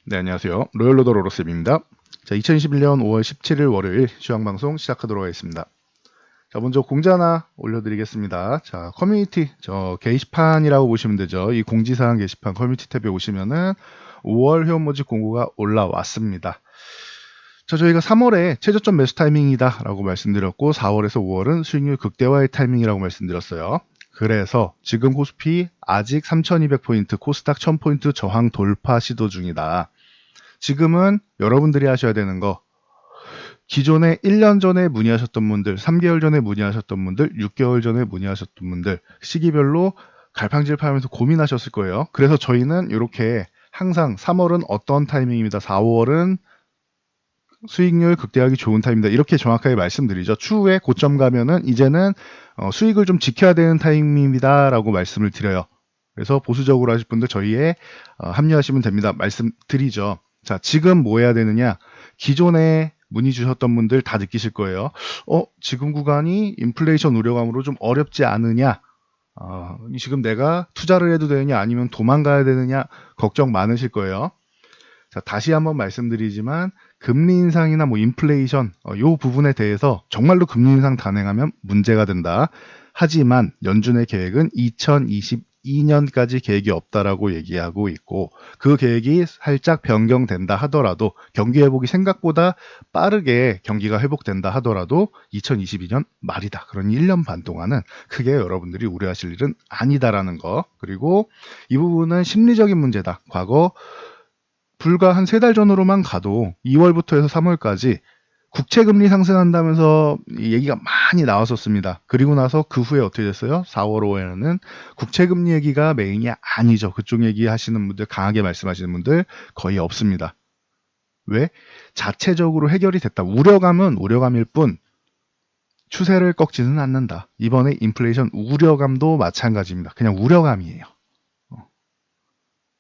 네, 안녕하세요. 로열로더 로로쌤입니다. 자, 2021년 5월 17일 월요일 시황방송 시작하도록 하겠습니다. 자, 먼저 공지 하나 올려드리겠습니다. 자, 커뮤니티, 게시판이라고 보시면 되죠. 이 공지사항 게시판 커뮤니티 탭에 오시면은 5월 회원 모집 공고가 올라왔습니다. 자, 저희가 3월에 최저점 매수 타이밍이다 라고 말씀드렸고 4월에서 5월은 수익률 극대화의 타이밍이라고 말씀드렸어요. 그래서 지금 코스피 아직 3200포인트, 코스닥 1000포인트 저항 돌파 시도 중이다. 지금은 여러분들이 하셔야 되는 거, 기존에 1년 전에 문의하셨던 분들, 3개월 전에 문의하셨던 분들, 6개월 전에 문의하셨던 분들, 시기별로 갈팡질팡하면서 고민하셨을 거예요. 그래서 저희는 이렇게 항상 3월은 어떤 타이밍입니다. 4월은 수익률 극대화하기 좋은 타임입니다. 이렇게 정확하게 말씀드리죠. 추후에 고점 가면은 이제는 수익을 좀 지켜야 되는 타임입니다. 라고 말씀을 드려요. 그래서 보수적으로 하실 분들 저희에 합류하시면 됩니다. 말씀드리죠. 자, 지금 뭐 해야 되느냐? 기존에 문의 주셨던 분들 다 느끼실 거예요. 지금 구간이 인플레이션 우려감으로 좀 어렵지 않으냐? 지금 내가 투자를 해도 되느냐? 아니면 도망가야 되느냐? 걱정 많으실 거예요. 자, 다시 한번 말씀드리지만 금리 인상이나 뭐 인플레이션 요 부분에 대해서 정말로 금리 인상 단행하면 문제가 된다. 하지만 연준의 계획은 2022년까지 계획이 없다라고 얘기하고 있고 그 계획이 살짝 변경된다 하더라도 경기 회복이 생각보다 빠르게 경기가 회복된다 하더라도 2022년 말이다. 그러니 1년 반 동안은 크게 여러분들이 우려하실 일은 아니다라는 거. 그리고 이 부분은 심리적인 문제다. 과거 불과 한 3달 전으로만 가도 2월부터 해서 3월까지 국채금리 상승한다면서 얘기가 많이 나왔었습니다. 그리고 나서 그 후에 어떻게 됐어요? 4월, 5월에는 국채금리 얘기가 메인이 아니죠. 그쪽 얘기 하시는 분들, 강하게 말씀하시는 분들 거의 없습니다. 왜? 자체적으로 해결이 됐다. 우려감은 우려감일 뿐 추세를 꺾지는 않는다. 이번에 인플레이션 우려감도 마찬가지입니다. 그냥 우려감이에요.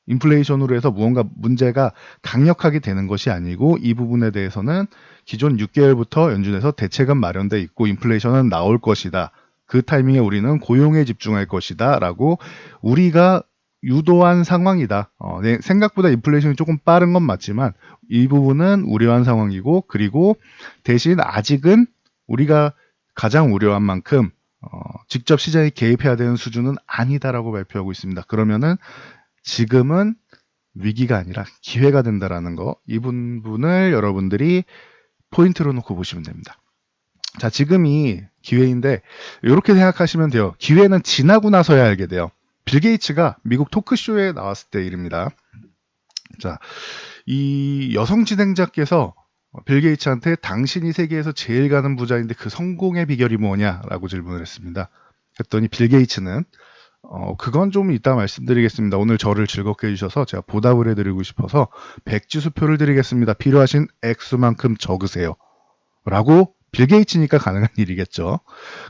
인플레이션으로 해서 무언가 문제가 강력하게 되는 것이 아니고 이 부분에 대해서는 기존 6개월부터 연준에서 대책은 마련돼 있고 인플레이션은 나올 것이다. 그 타이밍에 우리는 고용에 집중할 것이다. 라고 우리가 유도한 상황이다. 생각보다 인플레이션이 조금 빠른 건 맞지만 이 부분은 우려한 상황이고 그리고 대신 아직은 우리가 가장 우려한 만큼 직접 시장에 개입해야 되는 수준은 아니다라고 발표하고 있습니다. 그러면은 지금은 위기가 아니라 기회가 된다라는 거, 이 부분을 여러분들이 포인트로 놓고 보시면 됩니다. 자, 지금이 기회인데 이렇게 생각하시면 돼요. 기회는 지나고 나서야 알게 돼요. 빌 게이츠가 미국 토크쇼에 나왔을 때 일입니다. 자, 이 여성 진행자께서 빌 게이츠한테 당신이 세계에서 제일 가는 부자인데 그 성공의 비결이 뭐냐라고 질문을 했습니다. 그랬더니 빌 게이츠는 그건 좀 이따 말씀드리겠습니다. 오늘 저를 즐겁게 해주셔서 제가 보답을 해드리고 싶어서 백지수표를 드리겠습니다. 필요하신 액수만큼 적으세요. 라고 빌 게이츠니까 가능한 일이겠죠.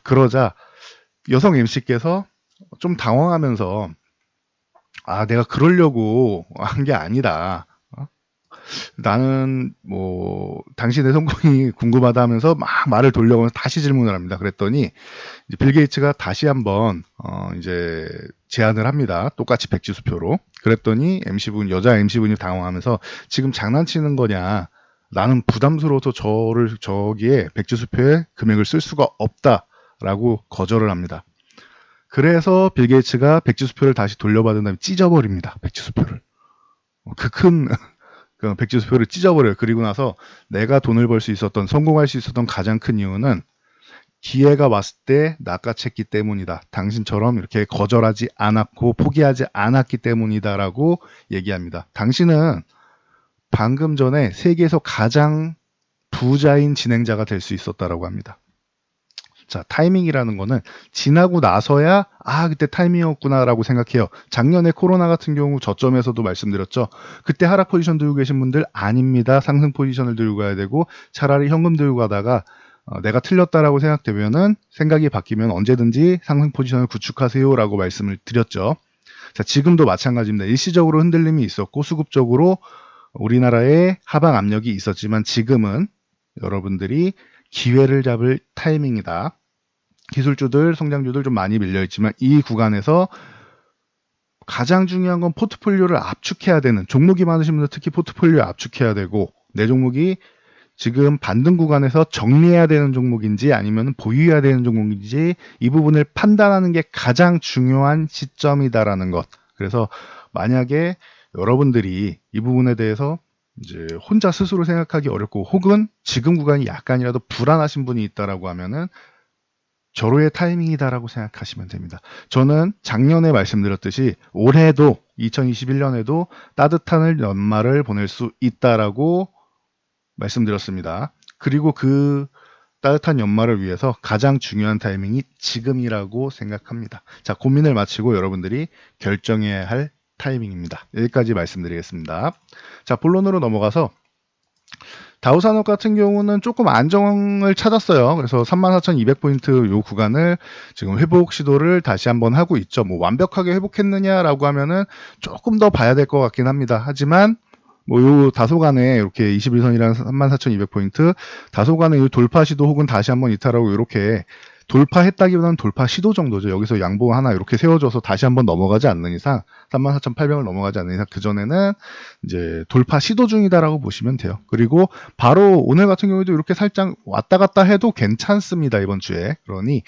그러자 여성 MC께서 좀 당황하면서 내가 그러려고 한 게 아니다. 나는 뭐 당신의 성공이 궁금하다 하면서 막 말을 돌려가면서 다시 질문을 합니다. 그랬더니 이제 빌 게이츠가 다시 한번 이제 제안을 합니다. 똑같이 백지수표로. 그랬더니 여자 MC분이 당황하면서 지금 장난치는 거냐? 나는 부담스러워서 저기에 백지수표에 금액을 쓸 수가 없다라고 거절을 합니다. 그래서 빌 게이츠가 백지수표를 다시 돌려받은 다음에 찢어버립니다. 백지수표를. 그큰 백지수표를 찢어버려요. 그리고 나서 내가 돈을 벌 수 있었던, 성공할 수 있었던 가장 큰 이유는 기회가 왔을 때 낚아챘기 때문이다. 당신처럼 이렇게 거절하지 않았고 포기하지 않았기 때문이다라고 얘기합니다. 당신은 방금 전에 세계에서 가장 부자인 진행자가 될 수 있었다라고 합니다. 자, 타이밍이라는 거는 지나고 나서야 그때 타이밍이었구나라고 생각해요. 작년에 코로나 같은 경우 저점에서도 말씀드렸죠. 그때 하락 포지션 들고 계신 분들 아닙니다. 상승 포지션을 들고 가야 되고 차라리 현금 들고 가다가 내가 틀렸다라고 생각되면은 생각이 바뀌면 언제든지 상승 포지션을 구축하세요라고 말씀을 드렸죠. 자, 지금도 마찬가지입니다. 일시적으로 흔들림이 있었고 수급적으로 우리나라에 하방 압력이 있었지만 지금은 여러분들이 기회를 잡을 타이밍이다. 기술주들, 성장주들 좀 많이 밀려있지만 이 구간에서 가장 중요한 건 포트폴리오를 압축해야 되는, 종목이 많으신 분들 특히 포트폴리오 압축해야 되고, 내 종목이 지금 반등 구간에서 정리해야 되는 종목인지 아니면 보유해야 되는 종목인지 이 부분을 판단하는 게 가장 중요한 시점이다라는 것. 그래서 만약에 여러분들이 이 부분에 대해서 이제 혼자 스스로 생각하기 어렵고 혹은 지금 구간이 약간이라도 불안하신 분이 있다라고 하면은 절호의 타이밍이다라고 생각하시면 됩니다. 저는 작년에 말씀드렸듯이 올해도 2021년에도 따뜻한 연말을 보낼 수 있다라고 말씀드렸습니다. 그리고 그 따뜻한 연말을 위해서 가장 중요한 타이밍이 지금이라고 생각합니다. 자, 고민을 마치고 여러분들이 결정해야 할 타이밍입니다. 여기까지 말씀드리겠습니다. 자, 본론으로 넘어가서 다우산업 같은 경우는 조금 안정을 찾았어요. 그래서 34,200포인트 요 구간을 지금 회복 시도를 다시 한번 하고 있죠. 뭐 완벽하게 회복했느냐라고 하면은 조금 더 봐야 될 것 같긴 합니다. 하지만 뭐 요 다소간에 이렇게 21선이랑 34,200포인트 다소간에 요 돌파 시도 혹은 다시 한번 이탈하고 이렇게 돌파했다기보다는 돌파 시도 정도죠. 여기서 양보 하나 이렇게 세워줘서 다시 한번 넘어가지 않는 이상 34,800을 넘어가지 않는 이상 그전에는 이제 돌파 시도 중이다라고 보시면 돼요. 그리고 바로 오늘 같은 경우에도 이렇게 살짝 왔다 갔다 해도 괜찮습니다. 이번 주에. 그러니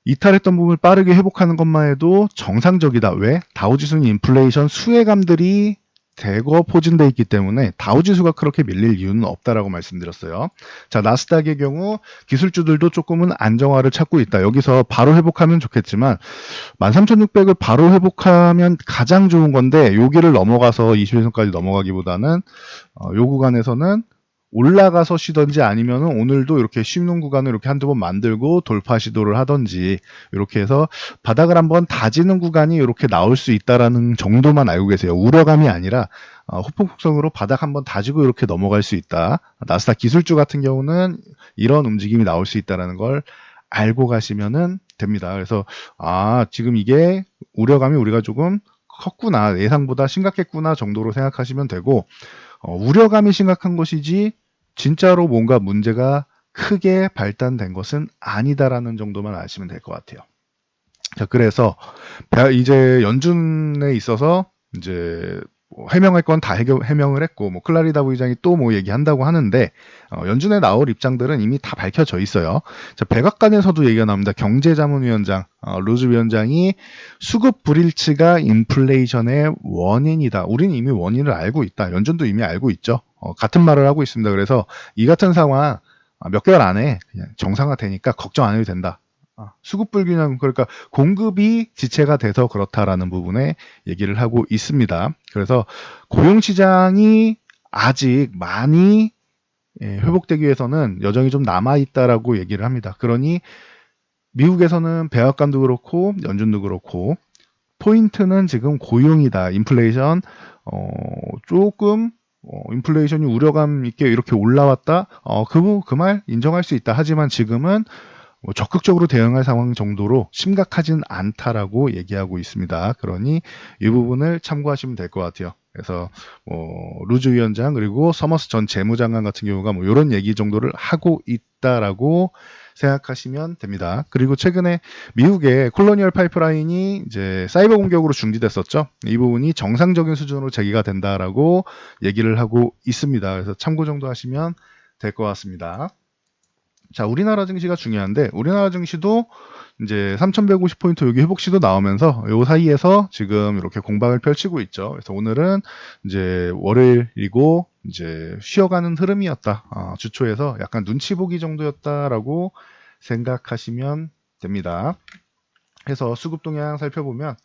이탈했던 부분을 빠르게 회복하는 것만 해도 정상적이다. 왜? 다우지수는 인플레이션 수혜감들이 대거 포진되어 있기 때문에 다우지수가 그렇게 밀릴 이유는 없다라고 말씀드렸어요. 자, 나스닥의 경우 기술주들도 조금은 안정화를 찾고 있다. 여기서 바로 회복하면 좋겠지만 13,600을 바로 회복하면 가장 좋은 건데 여기를 넘어가서 21선까지 넘어가기보다는 요 구간에서는 올라가서 쉬던지 아니면은 오늘도 이렇게 쉬는 구간을 이렇게 한두 번 만들고 돌파 시도를 하던지 이렇게 해서 바닥을 한번 다지는 구간이 이렇게 나올 수 있다라는 정도만 알고 계세요. 우려감이 아니라 후폭풍성으로 바닥 한번 다지고 이렇게 넘어갈 수 있다. 나스닥 기술주 같은 경우는 이런 움직임이 나올 수 있다라는 걸 알고 가시면은 됩니다. 그래서 지금 이게 우려감이 우리가 조금 컸구나, 예상보다 심각했구나 정도로 생각하시면 되고 우려감이 심각한 것이지 진짜로 뭔가 문제가 크게 발단된 것은 아니다라는 정도만 아시면 될 것 같아요. 자, 그래서 이제 연준에 있어서 이제 해명할 건 다 해명을 했고, 뭐 클라리다 부의장이 또 뭐 얘기한다고 하는데 연준에 나올 입장들은 이미 다 밝혀져 있어요. 자, 백악관에서도 얘기가 나옵니다. 경제자문위원장 루즈 위원장이 수급 불일치가 인플레이션의 원인이다. 우리는 이미 원인을 알고 있다. 연준도 이미 알고 있죠. 같은 말을 하고 있습니다. 그래서 이 같은 상황 몇 개월 안에 그냥 정상화되니까 걱정 안 해도 된다. 수급 불균형, 그러니까 공급이 지체가 돼서 그렇다라는 부분에 얘기를 하고 있습니다. 그래서 고용시장이 아직 많이 회복되기 위해서는 여전히 좀 남아있다라고 얘기를 합니다. 그러니 미국에서는 백악관도 그렇고 연준도 그렇고 포인트는 지금 고용이다. 인플레이션 조금 인플레이션이 우려감 있게 이렇게 올라왔다. 그 말 인정할 수 있다. 하지만 지금은 적극적으로 대응할 상황 정도로 심각하진 않다라고 얘기하고 있습니다. 그러니 이 부분을 참고하시면 될 것 같아요. 그래서 루즈 위원장 그리고 서머스 전 재무장관 같은 경우가 뭐 이런 얘기 정도를 하고 있다라고 생각하시면 됩니다. 그리고 최근에 미국의 콜로니얼 파이프라인이 이제 사이버 공격으로 중지됐었죠. 이 부분이 정상적인 수준으로 재개가 된다라고 얘기를 하고 있습니다. 그래서 참고 정도 하시면 될 것 같습니다. 자, 우리나라 증시가 중요한데 우리나라 증시도 이제 3,150포인트 여기 회복시도 나오면서 요 사이에서 지금 이렇게 공방을 펼치고 있죠. 그래서 오늘은 이제 월요일이고 이제 쉬어가는 흐름이었다. 주초에서 약간 눈치 보기 정도였다라고 생각하시면 됩니다. 그래서 수급 동향 살펴보면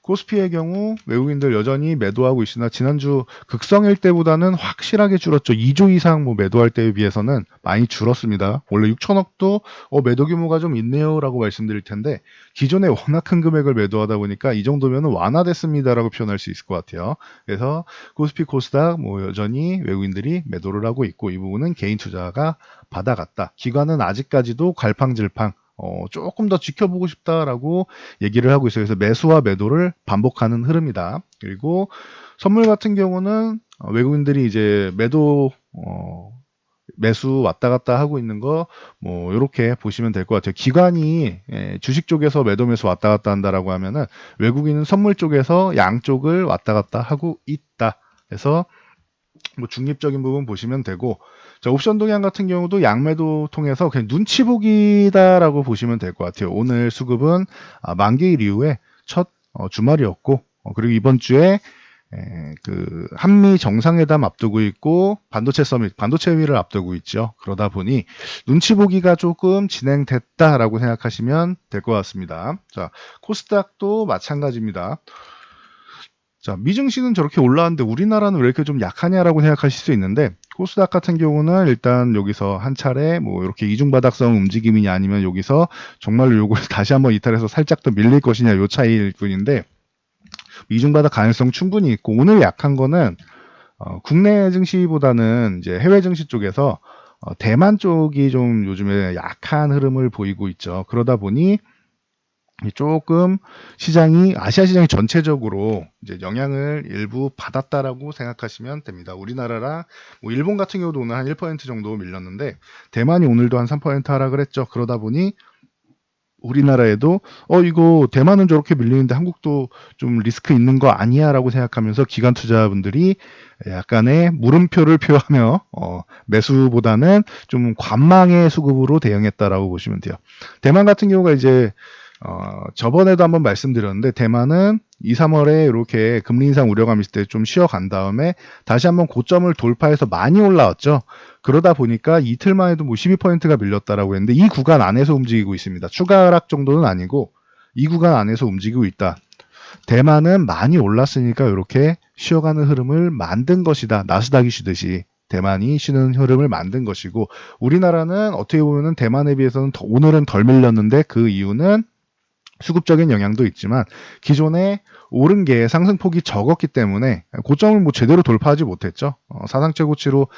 코스피의 경우 외국인들 여전히 매도하고 있으나 지난주 극성일 때보다는 확실하게 줄었죠. 2조 이상 뭐 매도할 때에 비해서는 많이 줄었습니다. 원래 6천억도 매도 규모가 좀 있네요 라고 말씀드릴 텐데 기존에 워낙 큰 금액을 매도하다 보니까 이 정도면 완화됐습니다라고 표현할 수 있을 것 같아요. 그래서 코스피 코스닥 뭐 여전히 외국인들이 매도를 하고 있고 이 부분은 개인 투자가 받아갔다. 기관은 아직까지도 갈팡질팡 조금 더 지켜보고 싶다라고 얘기를 하고 있어요. 그래서 매수와 매도를 반복하는 흐름이다. 그리고 선물 같은 경우는 외국인들이 이제 매도 매수 왔다 갔다 하고 있는 거 뭐 이렇게 보시면 될 것 같아요. 기관이 주식 쪽에서 매도 매수 왔다 갔다 한다라고 하면은 외국인은 선물 쪽에서 양쪽을 왔다 갔다 하고 있다. 그래서 뭐 중립적인 부분 보시면 되고, 자, 옵션 동향 같은 경우도 양매도 통해서 그냥 눈치 보기다라고 보시면 될 것 같아요. 오늘 수급은 만기일 이후에 첫 주말이었고, 그리고 이번 주에 그 한미 정상회담 앞두고 있고 반도체 서밋, 반도체 회의를 앞두고 있죠. 그러다 보니 눈치 보기가 조금 진행됐다라고 생각하시면 될 것 같습니다. 자, 코스닥도 마찬가지입니다. 자, 미증시는 저렇게 올라왔는데 우리나라는 왜 이렇게 좀 약하냐라고 생각하실 수 있는데, 코스닥 같은 경우는 일단 여기서 한 차례 뭐 이렇게 이중바닥성 움직임이냐 아니면 여기서 정말로 요걸 다시 한번 이탈해서 살짝 더 밀릴 것이냐 요 차이일 뿐인데, 이중바닥 가능성 충분히 있고, 오늘 약한 거는 국내 증시보다는 이제 해외 증시 쪽에서 대만 쪽이 좀 요즘에 약한 흐름을 보이고 있죠. 그러다 보니 조금 시장이, 아시아 시장이 전체적으로 이제 영향을 일부 받았다라고 생각하시면 됩니다. 우리나라랑 뭐 일본 같은 경우도 오늘 한 1% 정도 밀렸는데, 대만이 오늘도 한 3% 하락을 했죠. 그러다 보니 우리나라에도 이거 대만은 저렇게 밀리는데 한국도 좀 리스크 있는 거 아니야라고 생각하면서 기관 투자분들이 약간의 물음표를 표하며 매수보다는 좀 관망의 수급으로 대응했다라고 보시면 돼요. 대만 같은 경우가 이제 저번에도 한번 말씀드렸는데, 대만은 2, 3월에 이렇게 금리 인상 우려감 있을 때 좀 쉬어간 다음에 다시 한번 고점을 돌파해서 많이 올라왔죠. 그러다 보니까 이틀만 해도 뭐 12%가 밀렸다라고 했는데, 이 구간 안에서 움직이고 있습니다. 추가 하락 정도는 아니고 이 구간 안에서 움직이고 있다. 대만은 많이 올랐으니까 이렇게 쉬어가는 흐름을 만든 것이다. 나스닥이 쉬듯이 대만이 쉬는 흐름을 만든 것이고, 우리나라는 어떻게 보면은 대만에 비해서는 오늘은 덜 밀렸는데, 그 이유는 수급적인 영향도 있지만 기존에 오른 게 상승폭이 적었기 때문에 고점을 뭐 제대로 돌파하지 못했죠. 사상 최고치로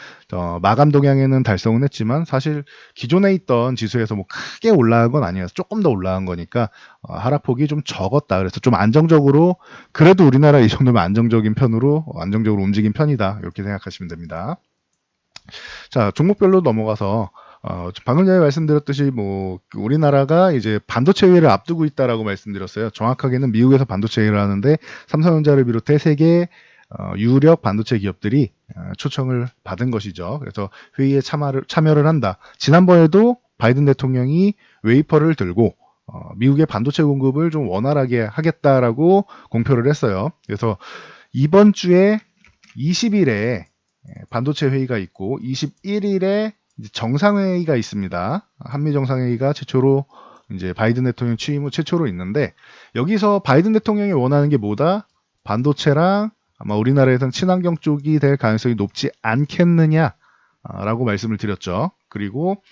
마감 동향에는 달성은 했지만 사실 기존에 있던 지수에서 뭐 크게 올라간 건 아니어서 조금 더 올라간 거니까 하락폭이 좀 적었다. 그래서 좀 안정적으로, 그래도 우리나라 이 정도면 안정적인 편으로 안정적으로 움직인 편이다. 이렇게 생각하시면 됩니다. 자, 종목별로 넘어가서 방금 전에 말씀드렸듯이 뭐 우리나라가 이제 반도체 회의를 앞두고 있다라고 말씀드렸어요. 정확하게는 미국에서 반도체 회의를 하는데 삼성전자를 비롯해 세계 유력 반도체 기업들이 초청을 받은 것이죠. 그래서 회의에 참여를 한다. 지난번에도 바이든 대통령이 웨이퍼를 들고 미국의 반도체 공급을 좀 원활하게 하겠다라고 공표를 했어요. 그래서 이번 주에 20일에 반도체 회의가 있고 21일에 정상회의가 있습니다. 한미 정상회의가 최초로 이제 바이든 대통령 취임 후 최초로 있는데, 여기서 바이든 대통령이 원하는 게 뭐다? 반도체랑 아마 우리나라에선 친환경 쪽이 될 가능성이 높지 않겠느냐라고 말씀을 드렸죠. 그리고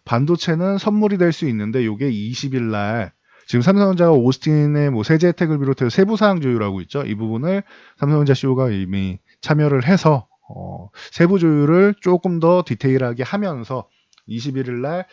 반도체는 선물이 될 수 있는데 요게 20일 날 지금 삼성전자가 오스틴의 뭐 세제 혜택을 비롯해서 세부 사항 조율하고 있죠. 이 부분을 삼성전자 CEO가 이미 참여를 해서 세부 조율을 조금 더 디테일하게 하면서 21일 날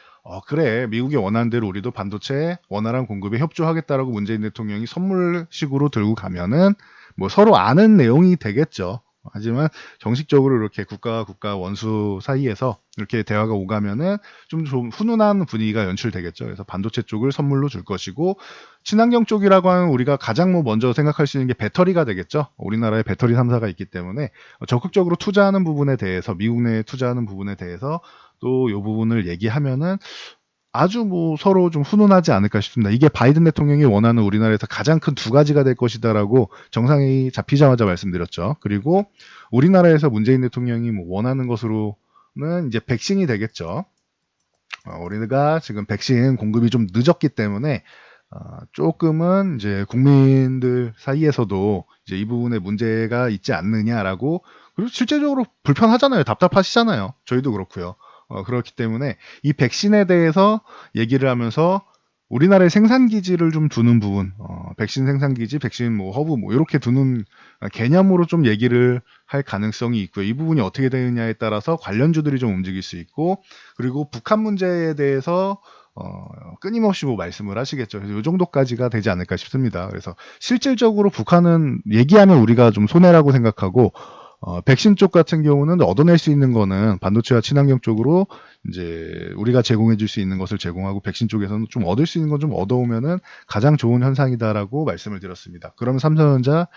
그래, 미국이 원하는 대로 우리도 반도체 원활한 공급에 협조하겠다라고 문재인 대통령이 선물식으로 들고 가면은 뭐 서로 아는 내용이 되겠죠. 하지만 정식적으로 이렇게 국가와 국가 원수 사이에서 이렇게 대화가 오가면은 좀 훈훈한 분위기가 연출되겠죠. 그래서 반도체 쪽을 선물로 줄 것이고, 친환경 쪽이라고 하면 우리가 가장 뭐 먼저 생각할 수 있는 게 배터리가 되겠죠. 우리나라에 배터리 3사가 있기 때문에 적극적으로 투자하는 부분에 대해서, 미국 내에 투자하는 부분에 대해서 또 이 부분을 얘기하면은 아주 뭐 서로 좀 훈훈하지 않을까 싶습니다. 이게 바이든 대통령이 원하는 우리나라에서 가장 큰 두 가지가 될 것이다라고 정상회의 잡히자마자 말씀드렸죠. 그리고 우리나라에서 문재인 대통령이 뭐 원하는 것으로는 이제 백신이 되겠죠. 우리가 지금 백신 공급이 좀 늦었기 때문에 조금은 이제 국민들 사이에서도 이제 이 부분에 문제가 있지 않느냐라고, 그리고 실제적으로 불편하잖아요. 답답하시잖아요. 저희도 그렇고요. 그렇기 때문에 이 백신에 대해서 얘기를 하면서 우리나라의 생산 기지를 좀 두는 부분, 백신 생산 기지, 백신 뭐 허브 뭐 이렇게 두는 개념으로 좀 얘기를 할 가능성이 있고요. 이 부분이 어떻게 되느냐에 따라서 관련주들이 좀 움직일 수 있고, 그리고 북한 문제에 대해서 끊임없이 뭐 말씀을 하시겠죠. 그래서 이 정도까지가 되지 않을까 싶습니다. 그래서 실질적으로 북한은 얘기하면 우리가 좀 손해라고 생각하고, 백신 쪽 같은 경우는 얻어낼 수 있는 거는 반도체와 친환경 쪽으로 이제 우리가 제공해 줄 수 있는 것을 제공하고 백신 쪽에서는 좀 얻을 수 있는 건 좀 얻어오면은 가장 좋은 현상이다라고 말씀을 드렸습니다. 그럼 삼성전자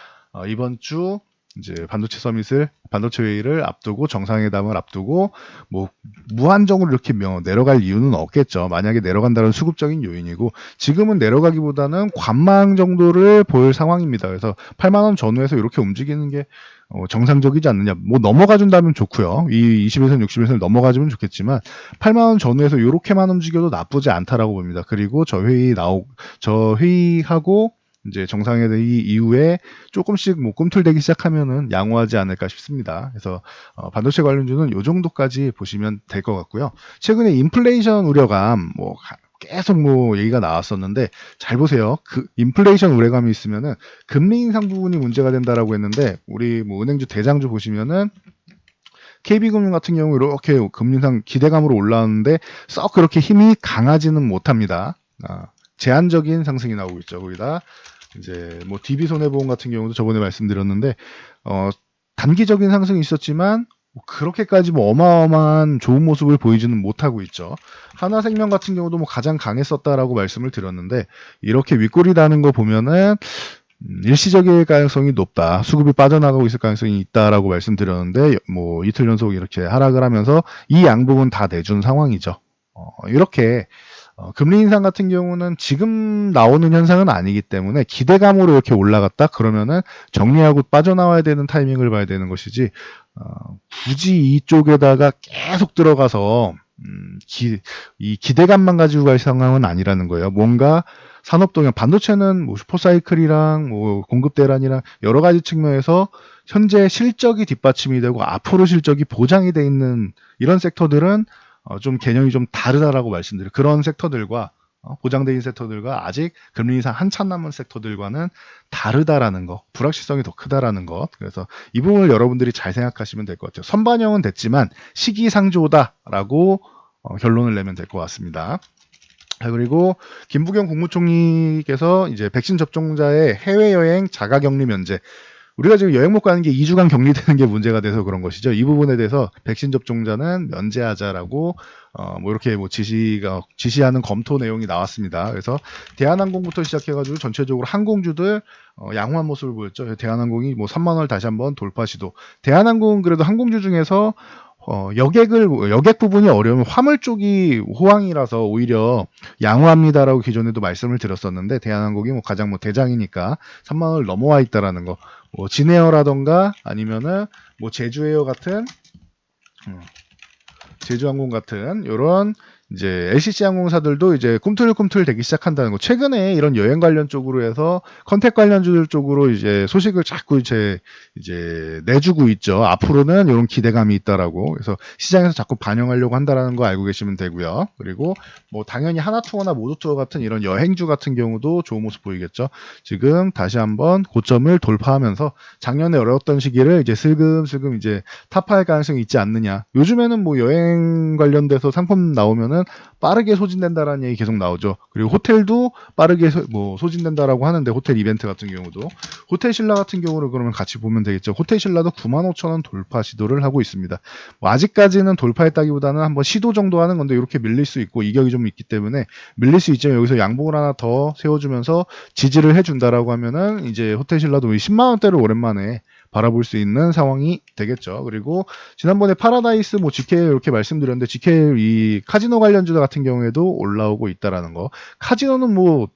이번 주 이제 반도체 회의를 앞두고 정상회담을 앞두고 뭐 무한정으로 이렇게 내려갈 이유는 없겠죠. 만약에 내려간다는 수급적인 요인이고 지금은 내려가기보다는 관망 정도를 볼 상황입니다. 그래서 8만 원 전후에서 이렇게 움직이는 게 정상적이지 않느냐. 뭐 넘어가 준다면 좋고요. 이 20에서 60에서 넘어가 주면 좋겠지만 8만 원 전후에서 이렇게만 움직여도 나쁘지 않다라고 봅니다. 그리고 저 회의하고 이제 정상회의 이후에 조금씩 뭐 꿈틀대기 시작하면은 양호하지 않을까 싶습니다. 그래서 반도체 관련주는 요 정도까지 보시면 될 것 같고요. 최근에 인플레이션 우려감 뭐 계속 뭐 얘기가 나왔었는데 잘 보세요. 그 인플레이션 우려감이 있으면은 금리 인상 부분이 문제가 된다라고 했는데 우리 뭐 은행주 대장주 보시면은 KB금융 같은 경우 이렇게 금리 인상 기대감으로 올라오는데 썩 그렇게 힘이 강하지는 못합니다. 제한적인 상승이 나오고 있죠. 거기다 이제 뭐 DB 손해보험 같은 경우도 저번에 말씀드렸는데 단기적인 상승이 있었지만 그렇게까지 뭐 어마어마한 좋은 모습을 보이지는 못하고 있죠. 하나생명 같은 경우도 뭐 가장 강했었다라고 말씀을 드렸는데 이렇게 윗골이 다는 거 보면은 일시적일 가능성이 높다. 수급이 빠져나가고 있을 가능성이 있다라고 말씀드렸는데 뭐 이틀 연속 이렇게 하락을 하면서 이 양복은 다 내준 상황이죠. 이렇게 금리 인상 같은 경우는 지금 나오는 현상은 아니기 때문에 기대감으로 이렇게 올라갔다 그러면은 정리하고 빠져나와야 되는 타이밍을 봐야 되는 것이지 굳이 이쪽에다가 계속 들어가서 이 기대감만 가지고 갈 상황은 아니라는 거예요. 뭔가 산업 동향 반도체는 뭐 슈퍼사이클이랑 뭐 공급 대란이랑 여러 가지 측면에서 현재 실적이 뒷받침이 되고 앞으로 실적이 보장이 돼 있는 이런 섹터들은 좀 개념이 좀 다르다라고 말씀드려요. 그런 섹터들과 보장되어 섹터들과 아직 금리 인상 한참 남은 섹터들과는 다르다라는 거, 불확실성이 더 크다라는 것. 그래서 이 부분을 여러분들이 잘 생각하시면 될 것 같아요. 선반영은 됐지만 시기상조다라고 결론을 내면 될 것 같습니다. 그리고 김부겸 국무총리께서 이제 백신 접종자의 해외여행 자가격리 면제 우리가 지금 여행 못 가는 게 2주간 격리되는 게 문제가 돼서 그런 것이죠. 이 부분에 대해서 백신 접종자는 면제하자라고 뭐 이렇게 뭐 지시하는 검토 내용이 나왔습니다. 그래서 대한항공부터 시작해가지고 전체적으로 항공주들 양호한 모습을 보였죠. 대한항공이 뭐 3만 원을 다시 한번 돌파 시도. 대한항공은 그래도 항공주 중에서 여객 부분이 어려우면 화물 쪽이 호황이라서 오히려 양호합니다라고 기존에도 말씀을 드렸었는데 대한항공이 뭐 가장 뭐 대장이니까 3만 원을 넘어와 있다라는 거. 뭐 진에어라던가 아니면은 뭐 제주에어 같은 제주항공 같은 이런 이제 LCC 항공사들도 이제 꿈틀꿈틀 되기 시작한다는 거. 최근에 이런 여행 관련 쪽으로 해서 컨택 관련주들 쪽으로 이제 소식을 자꾸 이제 내주고 있죠. 앞으로는 이런 기대감이 있다라고. 그래서 시장에서 자꾸 반영하려고 한다라는 거 알고 계시면 되고요. 그리고 뭐 당연히 하나투어나 모두투어 같은 이런 여행주 같은 경우도 좋은 모습 보이겠죠. 지금 다시 한번 고점을 돌파하면서 작년에 어려웠던 시기를 이제 슬금슬금 이제 타파할 가능성이 있지 않느냐. 요즘에는 뭐 여행 관련돼서 상품 나오면은 빠르게 소진된다라는 얘기 계속 나오죠. 그리고 호텔도 빠르게 소진된다라고 하는데 호텔 이벤트 같은 경우도 호텔 신라 같은 경우를 그러면 같이 보면 되겠죠. 호텔 신라도 95,000원 돌파 시도를 하고 있습니다. 뭐 아직까지는 돌파했다기보다는 한번 시도 정도 하는 건데 이렇게 밀릴 수 있고 이격이 좀 있기 때문에 밀릴 수 있지만 여기서 양봉을 하나 더 세워주면서 지지를 해준다라고 하면은 이제 호텔 신라도 10만 원대를 오랜만에 바라볼 수 있는 상황이 되겠죠. 그리고 지난번에 파라다이스 뭐 GK 이렇게 말씀드렸는데 GK 이 카지노 관련주들 같은 경우에도 올라오고 있다라는 거. 카지노는 뭐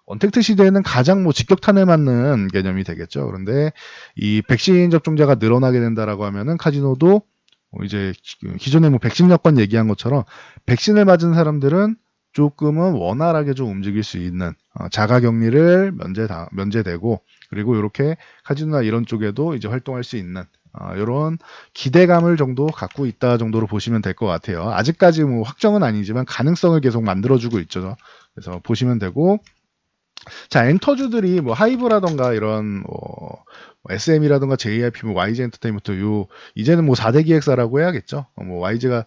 언택트 시대에는 가장 뭐 직격탄을 맞는 개념이 되겠죠. 그런데 이 백신 접종자가 늘어나게 된다라고 하면은 카지노도 이제 기존에 뭐 백신 여건 얘기한 것처럼 백신을 맞은 사람들은 조금은 원활하게 좀 움직일 수 있는 자가격리를 면제되고 그리고 이렇게 카지노나 이런 쪽에도 이제 활동할 수 있는 이런 기대감을 정도 갖고 있다 정도로 보시면 될 것 같아요. 아직까지 뭐 확정은 아니지만 가능성을 계속 만들어주고 있죠. 그래서 보시면 되고 자 엔터주들이 뭐 하이브라던가 이런 뭐 SM이라던가 JYP, 뭐 YG 엔터테인먼트 이제는 뭐 4대 기획사라고 해야겠죠. 뭐 YG가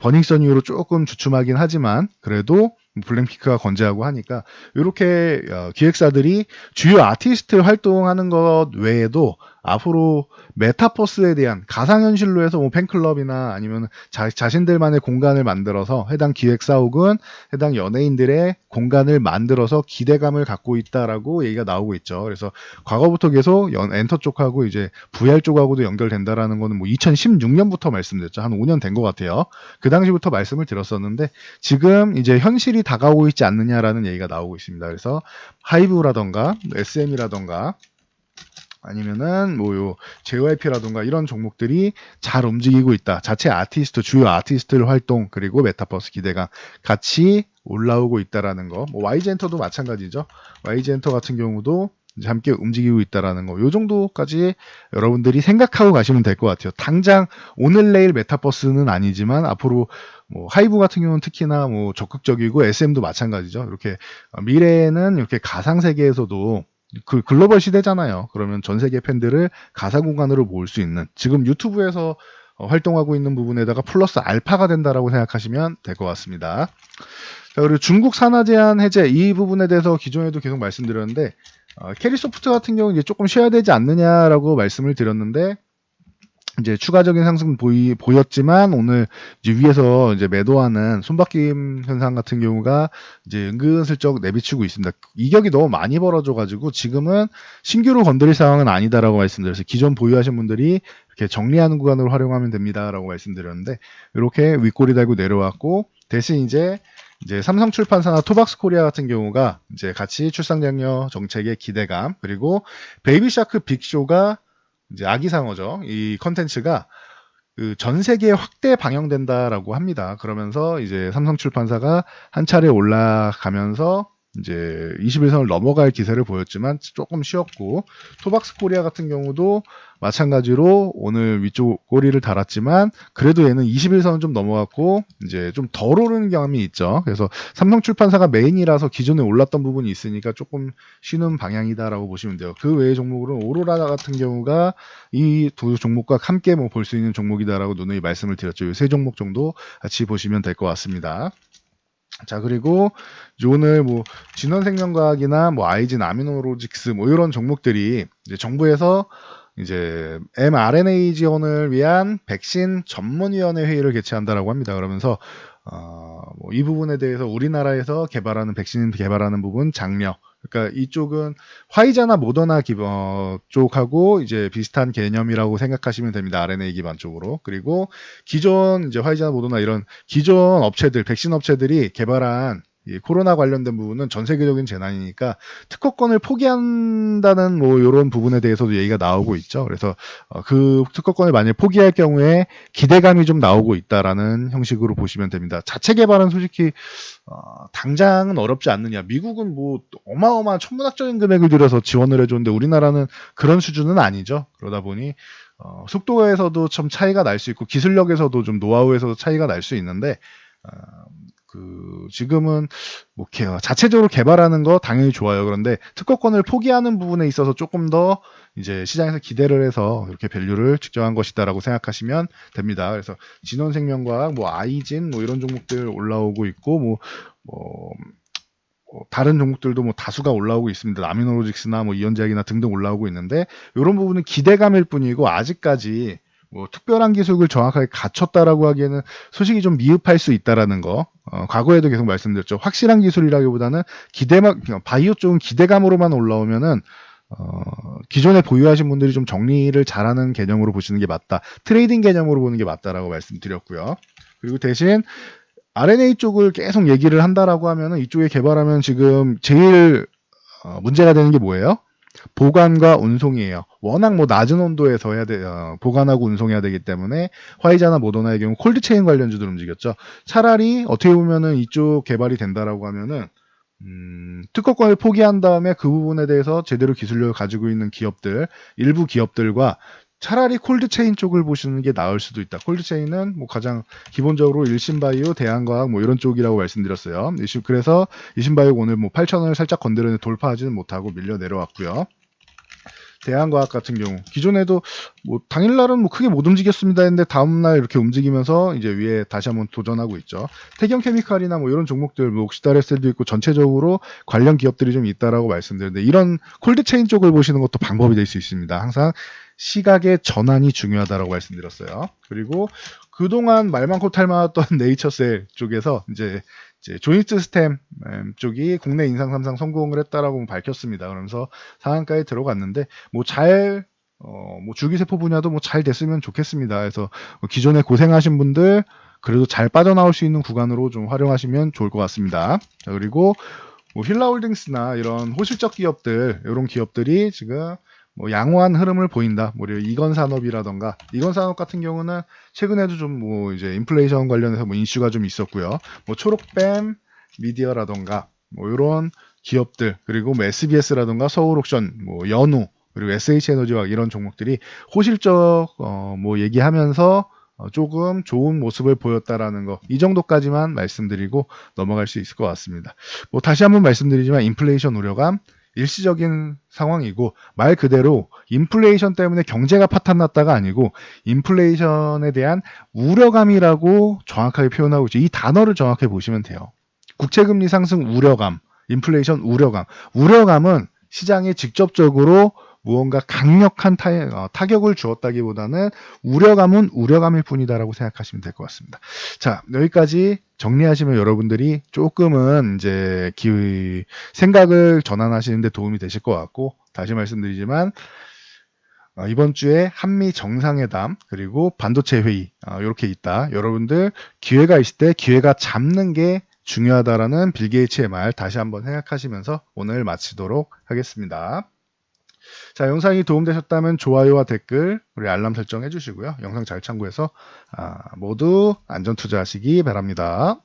버닝썬 이후로 조금 주춤하긴 하지만 그래도 블랙핑크가 건재하고 하니까 이렇게 기획사들이 주요 아티스트 활동하는 것 외에도 앞으로 메타버스에 대한 가상현실로 해서 뭐 팬클럽이나 아니면 자신들만의 공간을 만들어서 해당 기획사 혹은 해당 연예인들의 공간을 만들어서 기대감을 갖고 있다라고 얘기가 나오고 있죠. 그래서 과거부터 계속 엔터 쪽하고 이제 VR 쪽하고도 연결된다라는 거는 뭐 2016년부터 말씀드렸죠. 한 5년 된 것 같아요. 그 당시부터 말씀을 드렸었는데 지금 이제 현실이 다가오고 있지 않느냐라는 얘기가 나오고 있습니다. 그래서 하이브라던가 SM이라던가 아니면은 뭐 요 JYP라던가 이런 종목들이 잘 움직이고 있다. 자체 아티스트, 주요 아티스트들 활동 그리고 메타버스 기대감 같이 올라오고 있다라는 거. 뭐 YG엔터도 마찬가지죠. YG엔터 같은 경우도 이제 함께 움직이고 있다라는 거. 요 정도까지 여러분들이 생각하고 가시면 될 것 같아요. 당장 오늘 내일 메타버스는 아니지만 앞으로 뭐 하이브 같은 경우는 특히나 뭐 적극적이고 SM도 마찬가지죠. 이렇게 미래에는 이렇게 가상 세계에서도 그 글로벌 시대잖아요. 그러면 전 세계 팬들을 가상 공간으로 모을 수 있는 지금 유튜브에서 활동하고 있는 부분에다가 플러스 알파가 된다라고 생각하시면 될 것 같습니다. 자, 그리고 중국 산하 제한 해제 이 부분에 대해서 기존에도 계속 말씀드렸는데 캐리소프트 같은 경우는 이제 조금 쉬어야 되지 않느냐라고 말씀을 드렸는데 이제 추가적인 상승 보였지만 오늘 이제 위에서 이제 매도하는 손바뀜 현상 같은 경우가 이제 은근슬쩍 내비치고 있습니다. 이격이 너무 많이 벌어져가지고 지금은 신규로 건드릴 상황은 아니다라고 말씀드렸어요. 기존 보유하신 분들이 이렇게 정리하는 구간으로 활용하면 됩니다라고 말씀드렸는데 이렇게 윗꼬리 달고 내려왔고 대신 이제 삼성출판사나 토박스코리아 같은 경우가 이제 같이 출산장려 정책의 기대감 그리고 베이비샤크 빅쇼가 이제 아기상어죠. 이 컨텐츠가 그 전 세계에 확대 방영된다라고 합니다. 그러면서 이제 삼성출판사가 한 차례 올라가면서 이제 21선을 넘어갈 기세를 보였지만 조금 쉬었고 토박스코리아 같은 경우도 마찬가지로 오늘 위쪽 꼬리를 달았지만 그래도 얘는 21선은 좀 넘어갔고 이제 좀 덜 오르는 경험이 있죠. 그래서 삼성출판사가 메인이라서 기존에 올랐던 부분이 있으니까 조금 쉬는 방향이다라고 보시면 돼요. 그 외의 종목으로는 오로라 같은 경우가 이 두 종목과 함께 뭐 볼 수 있는 종목이다라고 누누이 말씀을 드렸죠. 이 세 종목 정도 같이 보시면 될 것 같습니다. 자, 그리고 오늘 뭐 진원생명과학이나 뭐 아이진 아미노로직스 뭐 이런 종목들이 이제 정부에서 이제 mRNA 지원을 위한 백신 전문위원회 회의를 개최한다라고 합니다. 그러면서 뭐이 부분에 대해서 우리나라에서 개발하는 백신 개발하는 부분 장려. 그러니까 이쪽은 화이자나 모더나 쪽하고 이제 비슷한 개념이라고 생각하시면 됩니다. RNA 기반 쪽으로. 그리고 기존 이제 화이자나 모더나 이런 기존 업체들, 백신 업체들이 개발한 이 코로나 관련된 부분은 전 세계적인 재난이니까 특허권을 포기한다는 뭐 이런 부분에 대해서도 얘기가 나오고 있죠. 그래서 그 특허권을 만약에 포기할 경우에 기대감이 좀 나오고 있다라는 형식으로 보시면 됩니다. 자체 개발은 솔직히 당장은 어렵지 않느냐. 미국은 뭐 어마어마한 천문학적인 금액을 들여서 지원을 해줬는데 우리나라는 그런 수준은 아니죠. 그러다 보니 속도에서도 좀 차이가 날 수 있고 기술력에서도 좀 노하우에서도 차이가 날 수 있는데 지금은 뭐 자체적으로 개발하는 거 당연히 좋아요. 그런데 특허권을 포기하는 부분에 있어서 조금 더 이제 시장에서 기대를 해서 이렇게 밸류를 측정한 것이다라고 생각하시면 됩니다. 그래서 진원생명과학, 뭐 아이진, 뭐 이런 종목들 올라오고 있고 뭐 다른 종목들도 뭐 다수가 올라오고 있습니다. 아미노로직스나 뭐 이온제약이나 등등 올라오고 있는데 이런 부분은 기대감일 뿐이고 아직까지 뭐 특별한 기술을 정확하게 갖췄다라고 하기에는 솔직히 좀 미흡할 수 있다라는 거. 과거에도 계속 말씀드렸죠. 확실한 기술이라기보다는 바이오 쪽은 기대감으로만 올라오면은 기존에 보유하신 분들이 좀 정리를 잘하는 개념으로 보시는 게 맞다. 트레이딩 개념으로 보는 게 맞다라고 말씀드렸고요. 그리고 대신 RNA 쪽을 계속 얘기를 한다라고 하면은 이쪽에 개발하면 지금 제일 문제가 되는 게 뭐예요? 보관과 운송이에요. 워낙 뭐 낮은 온도에서 해야 보관하고 운송해야 되기 때문에 화이자나 모더나의 경우 콜드체인 관련주들 움직였죠. 차라리 어떻게 보면은 이쪽 개발이 된다라고 하면은 특허권을 포기한 다음에 그 부분에 대해서 제대로 기술력을 가지고 있는 기업들, 일부 기업들과 차라리 콜드체인 쪽을 보시는 게 나을 수도 있다. 콜드체인은 뭐 가장 기본적으로 일신바이오, 대한과학 뭐 이런 쪽이라고 말씀드렸어요. 그래서 일신바이오 오늘 뭐 8,000원을 살짝 건드렸는데 돌파하지는 못하고 밀려 내려왔고요. 대한과학 같은 경우 기존에도 뭐 당일날은 뭐 크게 못 움직였습니다 했는데 다음날 이렇게 움직이면서 이제 위에 다시 한번 도전하고 있죠. 태경 케미칼이나 뭐 이런 종목들, 뭐 옥시다레스도 있고 전체적으로 관련 기업들이 좀 있다라고 말씀드렸는데 이런 콜드체인 쪽을 보시는 것도 방법이 될 수 있습니다. 항상 시각의 전환이 중요하다라고 말씀드렸어요. 그리고 그동안 말 많고 탈 많았던 네이처셀 쪽에서 이제 조인트 스템 쪽이 국내 인상 3상 성공을 했다라고 밝혔습니다. 그러면서 상한가에 들어갔는데 뭐 줄기세포 분야도 뭐 잘 됐으면 좋겠습니다. 그래서 기존에 고생하신 분들 그래도 잘 빠져나올 수 있는 구간으로 좀 활용하시면 좋을 것 같습니다. 자, 그리고 뭐 힐라홀딩스나 이런 호실적 기업들, 이런 기업들이 지금 뭐 양호한 흐름을 보인다. 뭐 이건산업이라던가 이건산업 같은 경우는 최근에도 좀 뭐 이제 인플레이션 관련해서 뭐 이슈가 좀 있었고요. 뭐 초록뱀 미디어라던가 뭐 이런 기업들 그리고 뭐 SBS라던가 서울옥션, 뭐 연우 그리고 SH에너지와 이런 종목들이 호실적 뭐 얘기하면서 조금 좋은 모습을 보였다라는 거 이 정도까지만 말씀드리고 넘어갈 수 있을 것 같습니다. 뭐 다시 한번 말씀드리지만 인플레이션 우려감 일시적인 상황이고 말 그대로 인플레이션 때문에 경제가 파탄났다가 아니고 인플레이션에 대한 우려감이라고 정확하게 표현하고 있죠. 이 단어를 정확히 보시면 돼요. 국채금리 상승 우려감, 인플레이션 우려감. 우려감은 시장에 직접적으로 무언가 강력한 타격을 주었다기보다는 우려감은 우려감일 뿐이다라고 생각하시면 될 것 같습니다. 자, 여기까지 정리하시면 여러분들이 조금은 이제 생각을 전환하시는 데 도움이 되실 것 같고, 다시 말씀드리지만 이번 주에 한미 정상회담 그리고 반도체 회의 이렇게 있다. 여러분들 기회가 있을 때 기회가 잡는 게 중요하다라는 빌 게이츠의 말 다시 한번 생각하시면서 오늘 마치도록 하겠습니다. 자, 영상이 도움되셨다면 좋아요와 댓글 그리고 알람 설정 해주시고요. 영상 잘 참고해서 모두 안전 투자하시기 바랍니다.